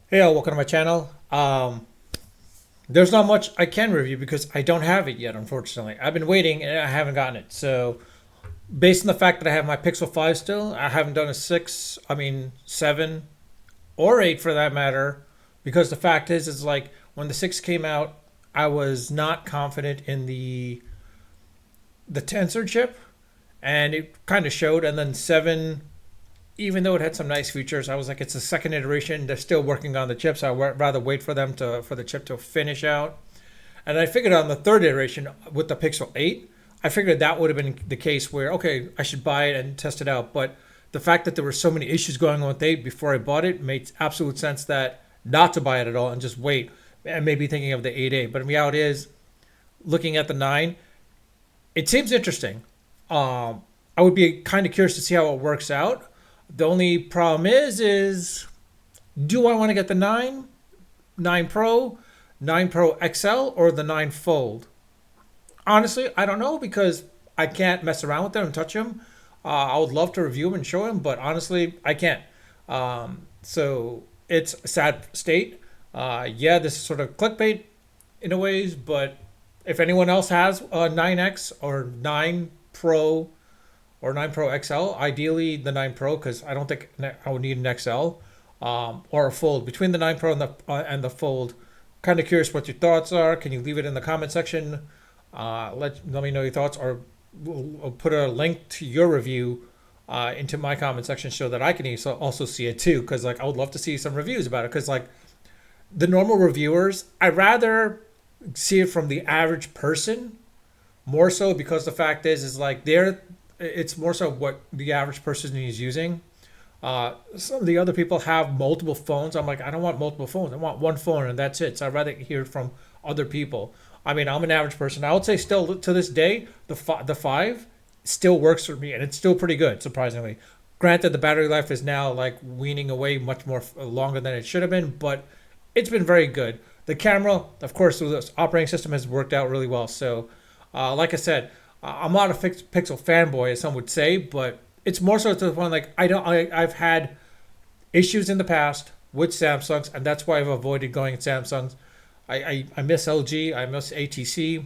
Hey, all, welcome to my channel. There's not much I can review because I don't have it yet, unfortunately. I've been waiting and I haven't gotten it. So, based on the fact that I have my Pixel 5 still, I haven't done a 6, 7, or 8 for that matter. Because the fact is like when the 6 came out, I was not confident in the Tensor chip, and it kind of showed. And then 7, even though it had some nice features, I was like, it's a second iteration. They're still working on the chips. I'd rather wait for them to for the chip to finish out. And I figured on the third iteration with the Pixel 8, I figured that would have been the case where okay, I should buy it and test it out. But the fact that there were so many issues going on with 8 before I bought it made absolute sense that not to buy it at all and just wait and maybe thinking of the 8A. But the reality is, looking at the 9, it seems interesting. I would be kind of curious to see how it works out. The only problem is do I want to get the 9, 9 Pro, 9 Pro XL, or the 9 Fold? Honestly, I don't know because I can't mess around with them and touch them. I would love to review them and show them, but honestly, I can't. So it's a sad state. Yeah, this is sort of clickbait in a ways, but if anyone else has a 9X or 9 Pro or 9 Pro XL, ideally the 9 Pro because I don't think I would need an XL or a Fold. Between the 9 Pro and the Fold, kind of curious what your thoughts are. Can you leave it in the comment section? Let me know your thoughts, or we'll put a link to your review into my comment section so that I can also see it too. Because like I would love to see some reviews about it. Because like the normal reviewers, I rather see it from the average person more so because the fact is like it's more so what the average person is using. Some of the other people have multiple phones. I'm like, I don't want multiple phones. I want one phone and that's it. So I'd rather hear it from other people. I mean, I'm an average person. I would say still to this day, the 5 still works for me and it's still pretty good, surprisingly. Granted, the battery life is now like weaning away much more longer than it should have been, but it's been very good. The camera, of course, the operating system has worked out really well. So, like I said, I'm not a Pixel fanboy, as some would say, but it's more so to the point like I've had issues in the past with Samsungs, and that's why I've avoided going at Samsungs. I miss LG, I miss ATC.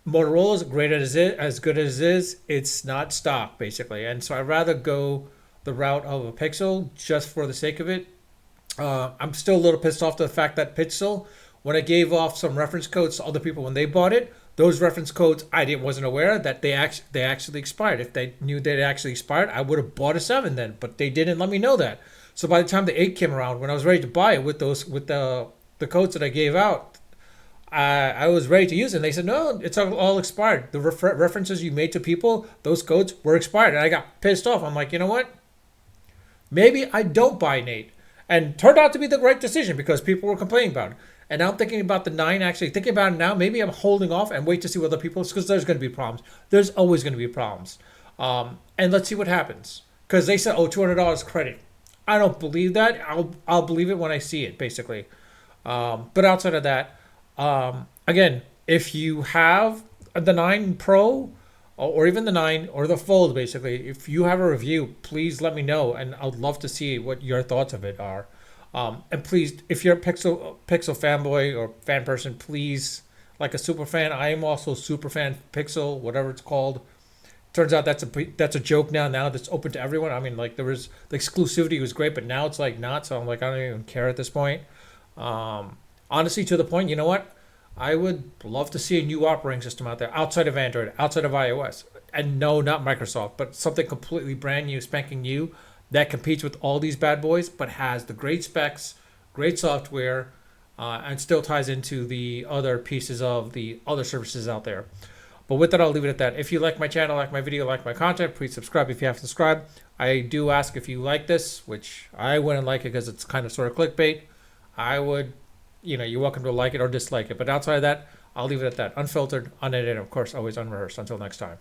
Motorola's great as good as it is. It's not stock basically, and so I'd rather go the route of a Pixel just for the sake of it. I'm still a little pissed off to the fact that Pixel, when I gave off some reference codes to other people when they bought it, those reference codes wasn't aware that they actually expired. If they knew they actually expired, I would have bought a 7 then, but they didn't let me know that. So by the time the 8 came around, when I was ready to buy it with the codes that I gave out, I was ready to use it. And they said no, it's all expired. The references you made to people, those codes were expired, and I got pissed off. I'm like, you know what? Maybe I don't buy Nate. And turned out to be the right decision because people were complaining about it. And now I'm thinking about the 9, actually thinking about it now. Maybe I'm holding off and wait to see what other people, because there's going to be problems. There's always going to be problems. And let's see what happens. Because they said, oh, $200 credit. I don't believe that. I'll believe it when I see it, basically. But outside of that, again, if you have the 9 Pro or even the 9 or the Fold, basically, if you have a review, please let me know, and I'd love to see what your thoughts of it are. And please, if you're a Pixel fanboy or fan person, please, like a super fan. I am also super fan Pixel, whatever it's called. Turns out that's a joke now. Now that's open to everyone. I mean, like there was the exclusivity was great, but now it's like not. So I'm like, I don't even care at this point. Honestly, to the point, you know what? I would love to see a new operating system out there outside of Android, outside of iOS. And no, not Microsoft, but something completely brand new, spanking new that competes with all these bad boys, but has the great specs, great software, and still ties into the other pieces of the other services out there. But with that, I'll leave it at that. If you like my channel, like my video, like my content, please subscribe if you haven't subscribed. I do ask if you like this, which I wouldn't like it because it's kind of sort of clickbait. I would, you're welcome to like it or dislike it. But outside of that, I'll leave it at that. Unfiltered, unedited, of course, always unrehearsed. Until next time.